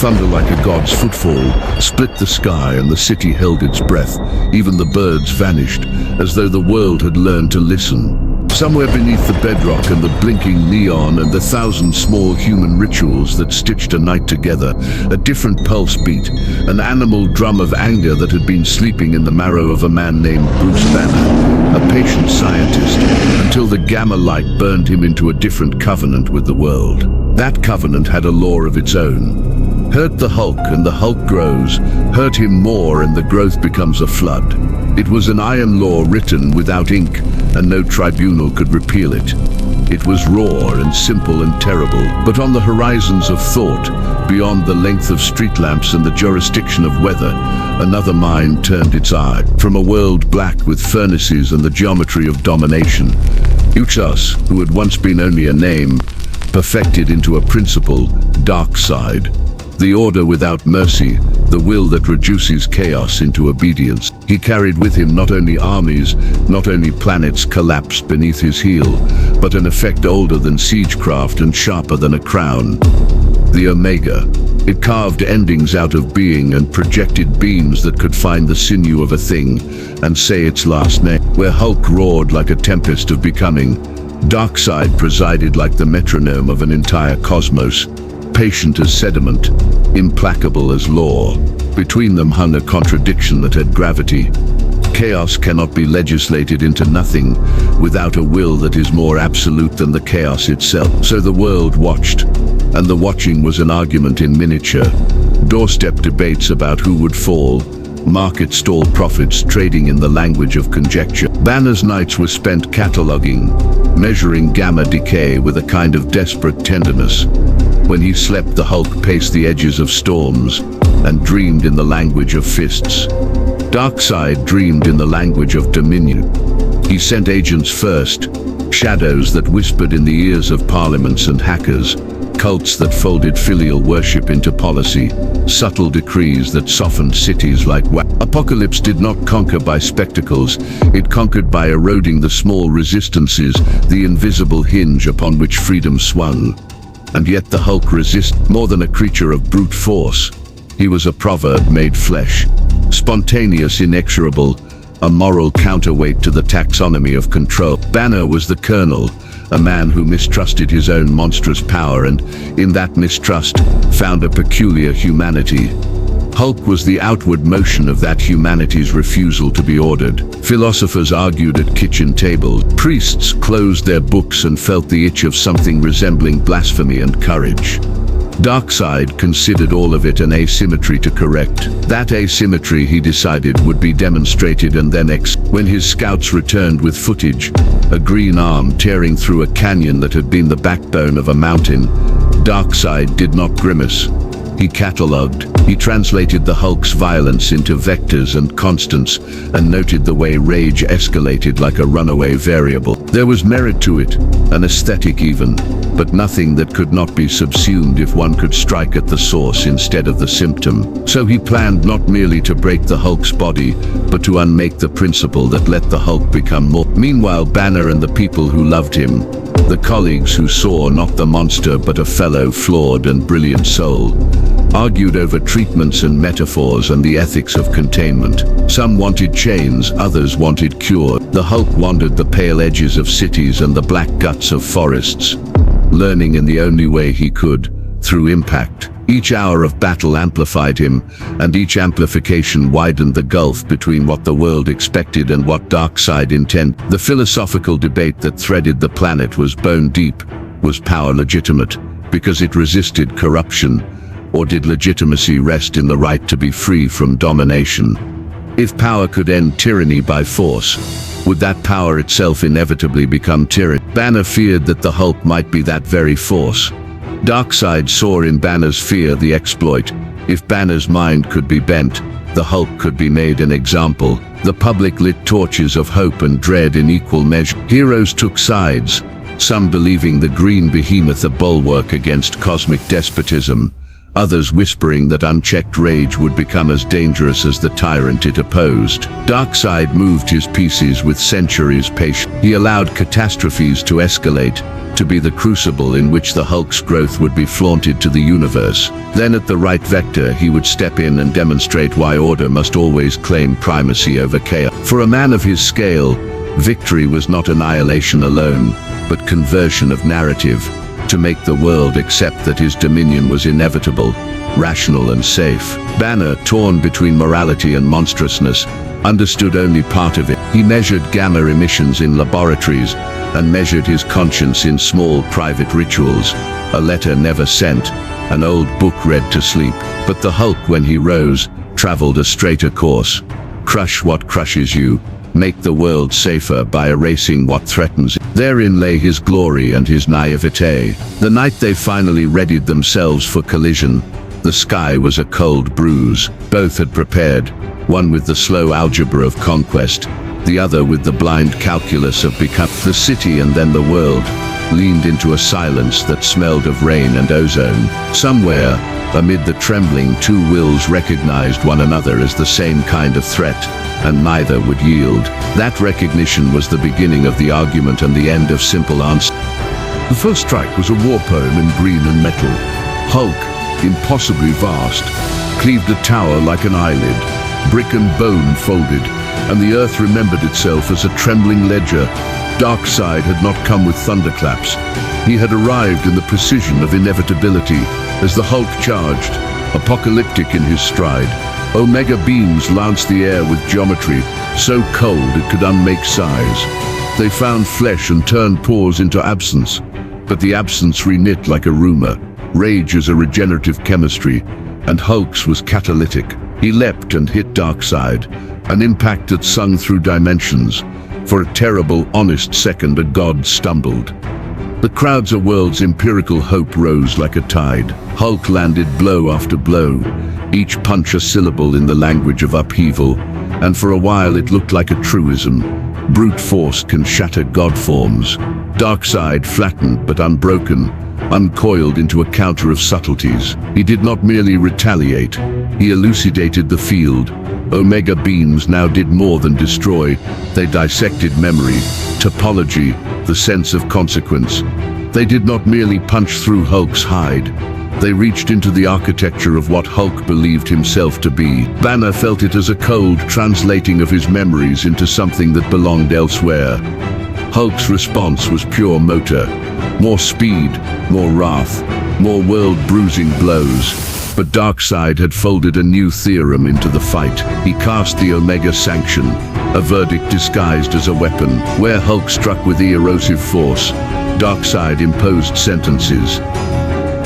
Thunder like a god's footfall split the sky and the city held its breath. Even the birds vanished, as though the world had learned to listen. Somewhere beneath the bedrock and the blinking neon and the thousand small human rituals that stitched a night together, a different pulse beat, an animal drum of anger that had been sleeping in the marrow of a man named Bruce Banner, a patient scientist, until the gamma light burned him into a different covenant with the world. That covenant had a law of its own. Hurt the Hulk and the Hulk grows, hurt him more and the growth becomes a flood. It was an iron law written without ink, and no tribunal could repeal it. It was raw and simple and terrible, but on the horizons of thought, beyond the length of street lamps and the jurisdiction of weather, another mind turned its eye. From a world black with furnaces and the geometry of domination, Uchas, who had once been only a name, perfected into a principle, Darkseid. The order without mercy, the will that reduces chaos into obedience. He carried with him not only armies, not only planets collapsed beneath his heel, but an effect older than siegecraft and sharper than a crown. The Omega. It carved endings out of being and projected beams that could find the sinew of a thing and say its last name. Where Hulk roared like a tempest of becoming, Darkseid presided like the metronome of an entire cosmos. Patient as sediment, implacable as law. Between them hung a contradiction that had gravity. Chaos cannot be legislated into nothing without a will that is more absolute than the chaos itself. So the world watched, and the watching was an argument in miniature. Doorstep debates about who would fall, market stall profits trading in the language of conjecture. Banner's nights were spent cataloging, measuring gamma decay with a kind of desperate tenderness. When he slept, the Hulk paced the edges of storms and dreamed in the language of fists. Darkseid dreamed in the language of dominion. He sent agents first, shadows that whispered in the ears of parliaments and hackers, cults that folded filial worship into policy, subtle decrees that softened cities like wax. Apokolips did not conquer by spectacles, it conquered by eroding the small resistances, the invisible hinge upon which freedom swung. And yet the Hulk resisted more than a creature of brute force. He was a proverb made flesh, spontaneous, inexorable, a moral counterweight to the taxonomy of control. Banner was the colonel, a man who mistrusted his own monstrous power and, in that mistrust, found a peculiar humanity. Hulk was the outward motion of that humanity's refusal to be ordered. Philosophers argued at kitchen tables. Priests closed their books and felt the itch of something resembling blasphemy and courage. Darkseid considered all of it an asymmetry to correct. That asymmetry, he decided, would be demonstrated and then when his scouts returned with footage, a green arm tearing through a canyon that had been the backbone of a mountain, Darkseid did not grimace. He catalogued, he translated the Hulk's violence into vectors and constants, and noted the way rage escalated like a runaway variable. There was merit to it, an aesthetic even, but nothing that could not be subsumed if one could strike at the source instead of the symptom. So he planned not merely to break the Hulk's body, but to unmake the principle that let the Hulk become more. Meanwhile, Banner and the people who loved him, the colleagues who saw not the monster but a fellow flawed and brilliant soul, argued over treatments and metaphors and the ethics of containment. Some wanted chains, others wanted cure. The Hulk wandered the pale edges of cities and the black guts of forests, learning in the only way he could, through impact. Each hour of battle amplified him, and each amplification widened the gulf between what the world expected and what Darkseid intended. The philosophical debate that threaded the planet was bone deep. Was power legitimate because it resisted corruption, or did legitimacy rest in the right to be free from domination? If power could end tyranny by force, would that power itself inevitably become tyranny? Banner feared that the Hulk might be that very force. Darkseid saw in Banner's fear the exploit. If Banner's mind could be bent, the Hulk could be made an example. The public lit torches of hope and dread in equal measure. Heroes took sides, some believing the green behemoth a bulwark against cosmic despotism, others whispering that unchecked rage would become as dangerous as the tyrant it opposed. Darkseid moved his pieces with centuries' patience. He allowed catastrophes to escalate, to be the crucible in which the Hulk's growth would be flaunted to the universe. Then at the right vector, he would step in and demonstrate why order must always claim primacy over chaos. For a man of his scale, victory was not annihilation alone, but conversion of narrative, to make the world accept that his dominion was inevitable, rational and safe. Banner, torn between morality and monstrousness, understood only part of it. He measured gamma emissions in laboratories and measured his conscience in small private rituals, a letter never sent, an old book read to sleep. But the Hulk, when he rose, traveled a straighter course. Crush what crushes you, make the world safer by erasing what threatens it. Therein lay his glory and his naivete. The night they finally readied themselves for collision, the sky was a cold bruise. Both had prepared, one with the slow algebra of conquest, the other with the blind calculus of becoming. The city and then the world leaned into a silence that smelled of rain and ozone. Somewhere, amid the trembling, two wills recognized one another as the same kind of threat, and neither would yield. That recognition was the beginning of the argument and the end of simple answer. The first strike was a war poem in green and metal. Hulk, impossibly vast, cleaved a tower like an eyelid. Brick and bone folded, and the earth remembered itself as a trembling ledger. Darkseid had not come with thunderclaps. He had arrived in the precision of inevitability as the Hulk charged, apocalyptic in his stride. Omega beams lanced the air with geometry, so cold it could unmake size. They found flesh and turned pores into absence, but the absence reknit like a rumor. Rage is a regenerative chemistry, and Hulk's was catalytic. He leapt and hit Darkseid, an impact that sung through dimensions. For a terrible, honest second, a god stumbled. The crowds of world's empirical hope rose like a tide. Hulk landed blow after blow, each punch a syllable in the language of upheaval, and for a while it looked like a truism. Brute force can shatter god forms. Darkseid, flattened but unbroken, uncoiled into a counter of subtleties. He did not merely retaliate, he elucidated the field. Omega beams now did more than destroy. They dissected memory, topology, the sense of consequence. They did not merely punch through Hulk's hide. They reached into the architecture of what Hulk believed himself to be. Banner felt it as a cold translating of his memories into something that belonged elsewhere. Hulk's response was pure motor. More speed, more wrath, more world-bruising blows. But Darkseid had folded a new theorem into the fight. He cast the Omega Sanction, a verdict disguised as a weapon. Where Hulk struck with erosive force, Darkseid imposed sentences.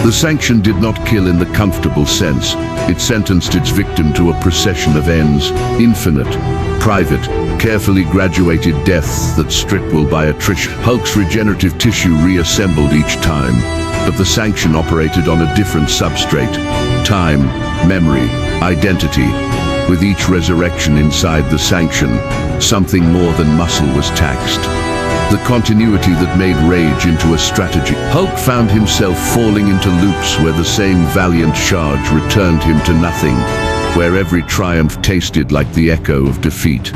The sanction did not kill in the comfortable sense. It sentenced its victim to a procession of ends, infinite, private, carefully graduated deaths that stripped will by attrition. Hulk's regenerative tissue reassembled each time, but the sanction operated on a different substrate. Time, memory, identity. With each resurrection inside the sanction, something more than muscle was taxed. The continuity that made rage into a strategy. Hulk found himself falling into loops where the same valiant charge returned him to nothing, where every triumph tasted like the echo of defeat.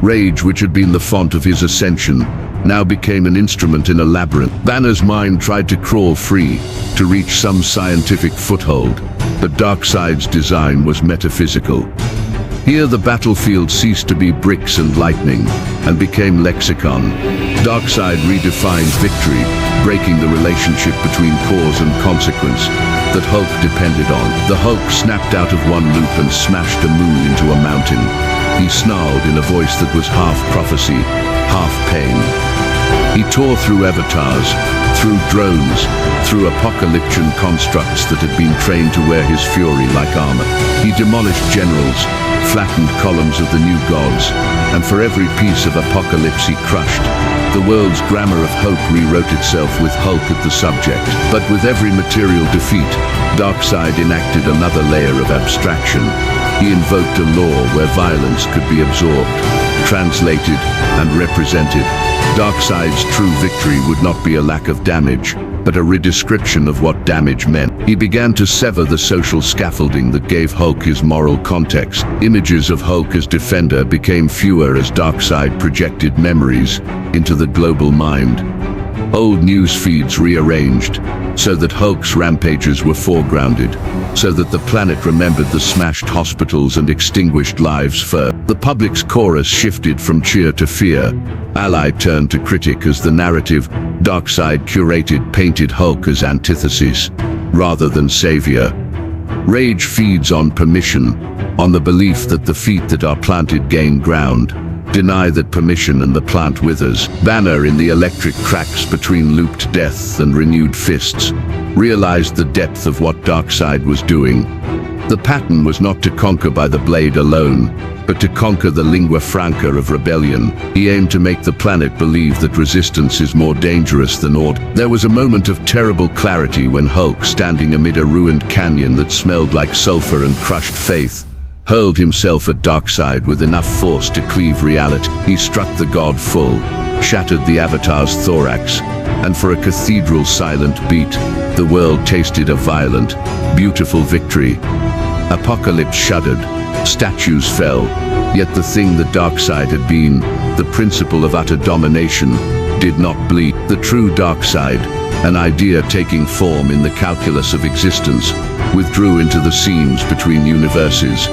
Rage, which had been the font of his ascension, now became an instrument in a labyrinth. Banner's mind tried to crawl free, to reach some scientific foothold, but Darkseid's design was metaphysical. Here the battlefield ceased to be bricks and lightning, and became lexicon. Darkseid redefined victory, breaking the relationship between cause and consequence that Hulk depended on. The Hulk snapped out of one loop and smashed a moon into a mountain. He snarled in a voice that was half prophecy, half pain. He tore through avatars, through drones, through apocalyptic constructs that had been trained to wear his fury like armor. He demolished generals, flattened columns of the new gods, and for every piece of apocalypse he crushed, the world's grammar of hope rewrote itself with Hulk at the subject. But with every material defeat, Darkseid enacted another layer of abstraction. He invoked a law where violence could be absorbed, translated, and represented. Darkseid's true victory would not be a lack of damage, but a redescription of what damage meant. He began to sever the social scaffolding that gave Hulk his moral context. Images of Hulk as defender became fewer as Darkseid projected memories into the global mind. Old news feeds rearranged, so that Hulk's rampages were foregrounded, so that the planet remembered the smashed hospitals and extinguished lives first. The public's chorus shifted from cheer to fear. Ally turned to critic as the narrative Darkseid curated painted Hulk as antithesis, rather than savior. Rage feeds on permission, on the belief that the feet that are planted gain ground. Deny that permission and the plant withers. Banner, in the electric cracks between looped death and renewed fists, realized the depth of what Darkseid was doing. The pattern was not to conquer by the blade alone, but to conquer the lingua franca of rebellion. He aimed to make the planet believe that resistance is more dangerous than order. There was a moment of terrible clarity when Hulk, standing amid a ruined canyon that smelled like sulfur and crushed faith, hurled himself at Darkseid with enough force to cleave reality. He struck the god full, shattered the Avatar's thorax, and for a cathedral's silent beat, the world tasted a violent, beautiful victory. Apokolips shuddered, statues fell, yet the thing that Darkseid had been, the principle of utter domination, did not bleed. The true Darkseid, an idea taking form in the calculus of existence, withdrew into the seams between universes.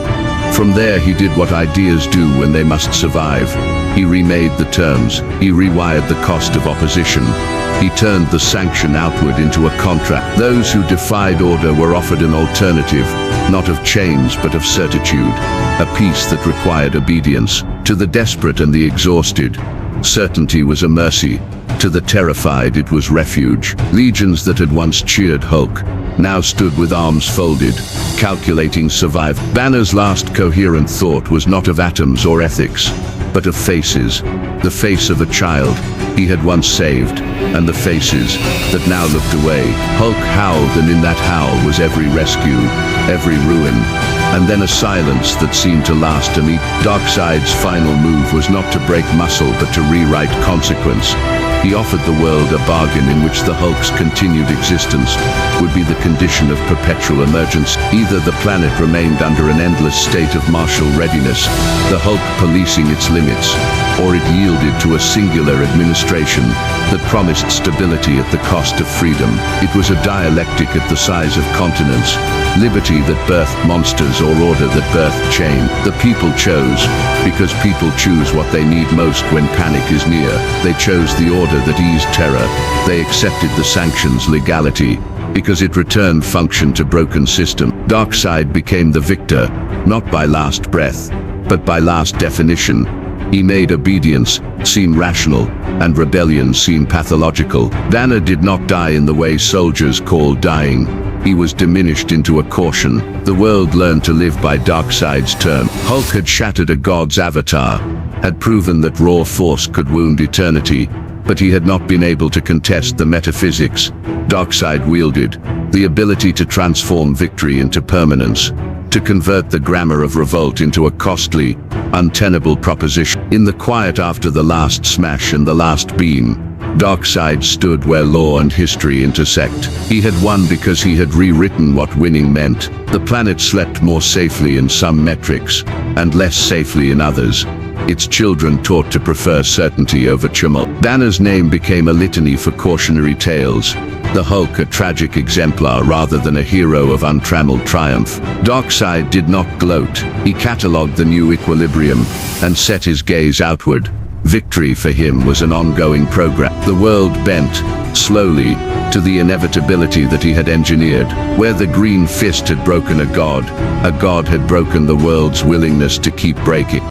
From there he did what ideas do when they must survive. He remade the terms, he rewired the cost of opposition. He turned the sanction outward into a contract. Those who defied order were offered an alternative, not of chains but of certitude, a peace that required obedience. To the desperate and the exhausted, certainty was a mercy. To the terrified, it was refuge. Legions that had once cheered Hulk now stood with arms folded, calculating survival. Banner's last coherent thought was not of atoms or ethics, but of faces. The face of a child he had once saved, and the faces that now looked away. Hulk howled, and in that howl was every rescue, every ruin, and then a silence that seemed to last a meet. Darkseid's final move was not to break muscle, but to rewrite consequence. He offered the world a bargain in which the Hulk's continued existence would be the condition of perpetual emergence. Either the planet remained under an endless state of martial readiness, the Hulk policing its limits, or it yielded to a singular administration that promised stability at the cost of freedom. It was a dialectic at the size of continents, liberty that birthed monsters or order that birthed change. The people chose, because people choose what they need most when panic is near. They chose the order that eased terror. They accepted the sanction's legality, because it returned function to broken system. Darkseid became the victor, not by last breath, but by last definition. He made obedience seem rational, and rebellion seem pathological. Banner did not die in the way soldiers call dying. He was diminished into a caution. The world learned to live by Darkseid's term. Hulk had shattered a god's avatar, had proven that raw force could wound eternity, but he had not been able to contest the metaphysics Darkseid wielded, the ability to transform victory into permanence, to convert the grammar of revolt into a costly, untenable proposition. In the quiet after the last smash and the last beam, Darkseid stood where law and history intersect. He had won because he had rewritten what winning meant. The planet slept more safely in some metrics, and less safely in others. Its children taught to prefer certainty over tumult. Banner's name became a litany for cautionary tales. The Hulk a tragic exemplar rather than a hero of untrammeled triumph. Darkseid did not gloat. He catalogued the new equilibrium and set his gaze outward. Victory for him was an ongoing program. The world bent, slowly, to the inevitability that he had engineered. Where the green fist had broken a god had broken the world's willingness to keep breaking.